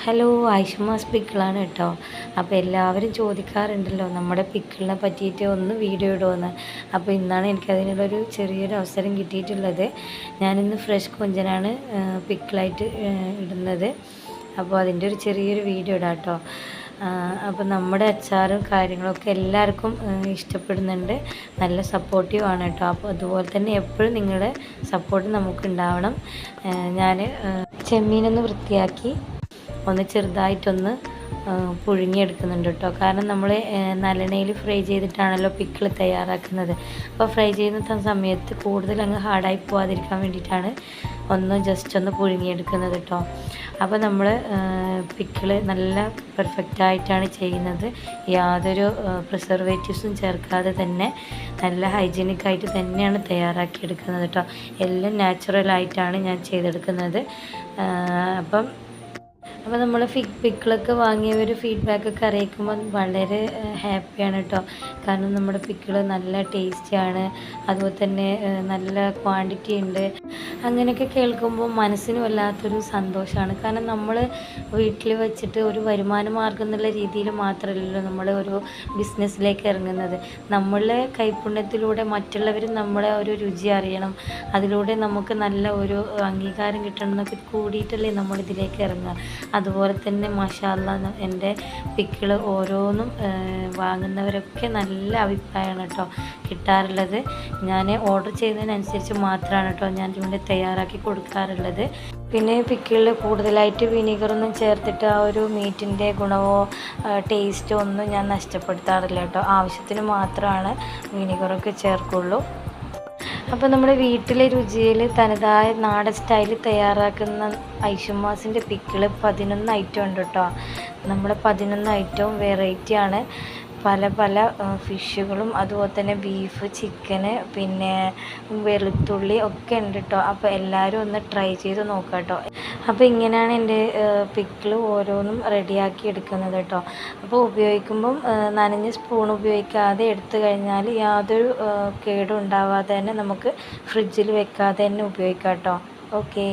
Hello ആയിഷമാസ് പിക്കിളാണ് കേട്ടോ. അപ്പോൾ എല്ലാവരും ചോദിക്കാറുണ്ടല്ലോ നമ്മുടെ പിക്കിളിനെ പറ്റിയിട്ട് ഒന്ന് വീഡിയോ ഇടുമെന്ന്. അപ്പോൾ ഇന്നാണ് എനിക്കതിനുള്ളൊരു ചെറിയൊരു അവസരം കിട്ടിയിട്ടുള്ളത്. ഞാനിന്ന് ഫ്രഷ് കൊഞ്ചനാണ് പിക്കിളായിട്ട് ഇടുന്നത്. അപ്പോൾ അതിൻ്റെ ഒരു ചെറിയൊരു വീഡിയോ ഇടാം കേട്ടോ. അപ്പോൾ നമ്മുടെ അച്ചാറും കാര്യങ്ങളൊക്കെ എല്ലാവർക്കും ഇഷ്ടപ്പെടുന്നുണ്ട്, നല്ല സപ്പോർട്ടീവ് ആണ് കേട്ടോ. അപ്പോൾ അതുപോലെ തന്നെ എപ്പോഴും നിങ്ങളുടെ സപ്പോർട്ട് നമുക്കുണ്ടാവണം. ഞാൻ ചെമ്മീനൊന്ന് വൃത്തിയാക്കി ഒന്ന് ചെറുതായിട്ടൊന്ന് പുഴുങ്ങിയെടുക്കുന്നുണ്ട് കേട്ടോ. കാരണം നമ്മൾ നല്ലെണ്ണയിൽ ഫ്രൈ ചെയ്തിട്ടാണല്ലോ പിക്കിൾ തയ്യാറാക്കുന്നത്. അപ്പോൾ ഫ്രൈ ചെയ്യുന്ന സമയത്ത് കൂടുതൽ അങ്ങ് ഹാർഡായി പോകാതിരിക്കാൻ വേണ്ടിയിട്ടാണ് ജസ്റ്റ് ഒന്ന് പുഴുങ്ങിയെടുക്കുന്നത് കേട്ടോ. അപ്പോൾ നമ്മൾ പിക്കിൾ നല്ല പെർഫെക്റ്റായിട്ടാണ് ചെയ്യുന്നത്. യാതൊരു പ്രിസർവേറ്റീവ്സും ചേർക്കാതെ തന്നെ നല്ല ഹൈജീനിക്കായിട്ട് തന്നെയാണ് തയ്യാറാക്കിയെടുക്കുന്നത് കേട്ടോ. എല്ലാം നാച്ചുറലായിട്ടാണ് ഞാൻ ചെയ്തെടുക്കുന്നത്. അപ്പോൾ നമ്മൾ പിക്കിളൊക്കെ വാങ്ങിയവർ ഫീഡ്ബാക്കൊക്കെ അറിയിക്കുമ്പോൾ വളരെ ഹാപ്പിയാണ് കേട്ടോ. കാരണം നമ്മുടെ പിക്കിൾ നല്ല ടേസ്റ്റിയാണ്, അതുപോലെ തന്നെ നല്ല ക്വാണ്ടിറ്റി ഉണ്ട്. അങ്ങനെയൊക്കെ കേൾക്കുമ്പോൾ മനസ്സിന് വല്ലാത്തൊരു സന്തോഷമാണ്. കാരണം നമ്മൾ വീട്ടിൽ വെച്ചിട്ട് ഒരു വരുമാന മാർഗം എന്നുള്ള രീതിയിൽ മാത്രമല്ലല്ലോ നമ്മൾ ഒരു ബിസിനസ്സിലേക്ക് ഇറങ്ങുന്നത്. നമ്മളുടെ കൈപുണ്യത്തിലൂടെ മറ്റുള്ളവരും നമ്മളെ ഒരു രുചി അറിയണം, അതിലൂടെ നമുക്ക് നല്ല ഒരു അംഗീകാരം കിട്ടണം എന്നൊക്കെ കൂടിയിട്ടല്ലേ നമ്മളിതിലേക്ക് ഇറങ്ങുക. അതുപോലെ തന്നെ മാഷാ അല്ലാഹ് എൻ്റെ പിക്കിൾ ഓരോന്നും വാങ്ങുന്നവരൊക്കെ നല്ല അഭിപ്രായമാണ് കേട്ടോ കിട്ടാറുള്ളത്. ഞാൻ ഓർഡർ ചെയ്യുന്നതിനനുസരിച്ച് മാത്രമാണ് കേട്ടോ ഞാൻ ഇവിടെ തയ്യാറാക്കി കൊടുക്കാറുള്ളത്. പിന്നെ പിക്കിളിൽ കൂടുതലായിട്ട് വിനീഗറൊന്നും ചേർത്തിട്ട് ആ ഒരു മീറ്റിൻ്റെ ഗുണമോ ടേസ്റ്റോ ഒന്നും ഞാൻ നഷ്ടപ്പെടുത്താറില്ല കേട്ടോ. ആവശ്യത്തിന് മാത്രമാണ് വിനീഗറൊക്കെ ചേർക്കുള്ളൂ. അപ്പോൾ നമ്മുടെ വീട്ടിലെ രുചിയിൽ തനതായ നാടൻ സ്റ്റൈലിൽ തയ്യാറാക്കുന്ന ഐഷമാസിൻ്റെ പിക്കിൾ 11 ഐറ്റം ഉണ്ട് കേട്ടോ. നമ്മുടെ 11 ഐറ്റവും വെറൈറ്റിയാണ്. പല പല ഫിഷുകളും അതുപോലെ തന്നെ ബീഫ്, ചിക്കന്, പിന്നെ വെളുത്തുള്ളി ഒക്കെ ഉണ്ട് കേട്ടോ. അപ്പോൾ എല്ലാവരും ഒന്ന് ട്രൈ ചെയ്ത് നോക്കാം കേട്ടോ. അപ്പോൾ ഇങ്ങനെയാണ് എൻ്റെ പിക്കിൾ ഓരോന്നും റെഡിയാക്കി എടുക്കുന്നത് കേട്ടോ. അപ്പോൾ ഉപയോഗിക്കുമ്പം നനഞ്ഞ സ്പൂൺ ഉപയോഗിക്കാതെ എടുത്തു കഴിഞ്ഞാൽ യാതൊരു കേടും ഉണ്ടാവാതെ തന്നെ നമുക്ക് ഫ്രിഡ്ജിൽ വെക്കാതെ തന്നെ ഉപയോഗിക്കാം കേട്ടോ. ഓക്കേ.